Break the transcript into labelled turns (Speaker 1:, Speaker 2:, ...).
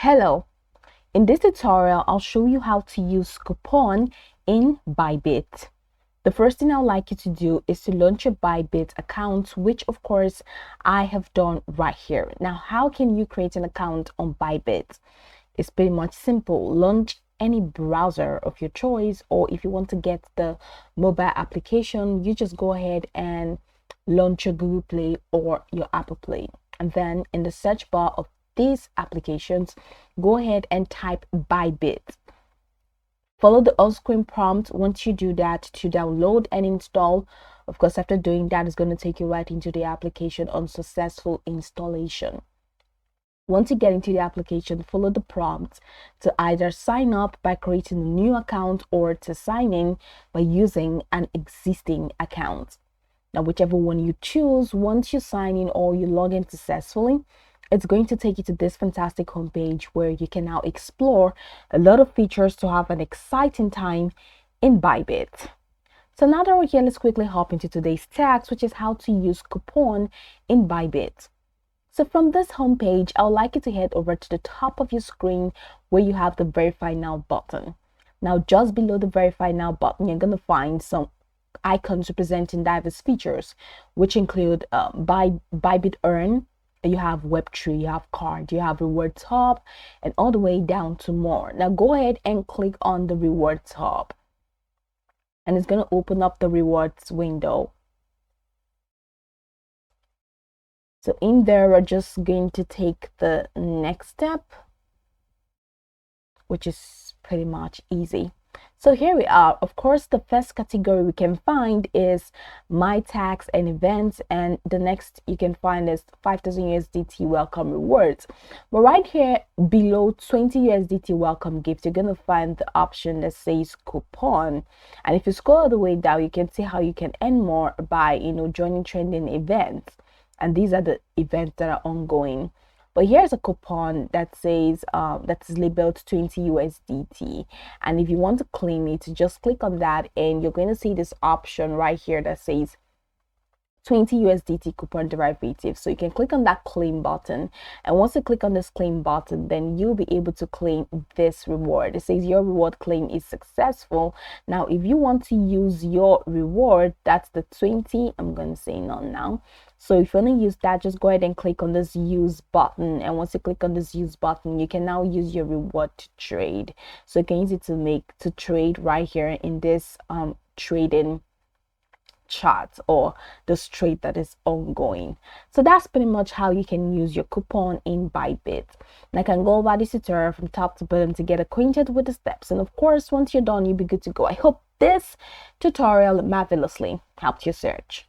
Speaker 1: Hello, in this tutorial I'll show you how to use coupon in Bybit. The first thing I'd like you to do is to launch your Bybit account, which of course I have done right here. Now, how can you create an account on Bybit? It's pretty much simple. Launch any browser of your choice, or if you want to get the mobile application, you just go ahead and launch your Google Play or your Apple Play. And then in the search bar of these applications, go ahead and type Bybit. Follow the on-screen prompt once you do that to download and install. Of course, after doing that, it's going to take you right into the application on successful installation. Once you get into the application, follow the prompt to either sign up by creating a new account or to sign in by using an existing account. Now, whichever one you choose, once you sign in or you log in successfully, it's going to take you to this fantastic homepage where you can now explore a lot of features to have an exciting time in Bybit. So now that we're here, let's quickly hop into today's task, which is how to use coupon in Bybit. So from this homepage, I would like you to head over to the top of your screen where you have the Verify Now button. Now, just below the Verify Now button, you're going to find some icons representing diverse features, which include Bybit Earn. You have Web3, you have card, you have rewards hub, and all the way down to more. Now go ahead and click on the rewards hub, and it's going to open up the rewards window. So in there, we're just going to take the next step, which is pretty much easy. So here we are. Of course, the first category we can find is my tax and events, and the next you can find is 5,000 USDT welcome rewards. But right here below 20 USDT welcome gift, you're gonna find the option that says coupon. And if you scroll all the way down, you can see how you can earn more by joining trending events. And these are the events that are ongoing. But here's a coupon that says that's labeled 20 USDT, and if you want to claim it, just click on that and you're going to see this option right here that says 20 USDT coupon derivative. So you can click on that claim button, and once you click on this claim button, then you'll be able to claim this reward. It says your reward claim is successful. Now if you want to use your reward, that's the 20, I'm going to say none now. So if you want to use that, just go ahead and click on this use button, and once you click on this use button, you can now use your reward to trade. So you can use it to trade right here in this trading chart or this trade that is ongoing. So that's pretty much how you can use your coupon in Bybit. And I can go over this tutorial from top to bottom to get acquainted with the steps, and of course once you're done, you'll be good to go. I hope this tutorial marvelously helped your search.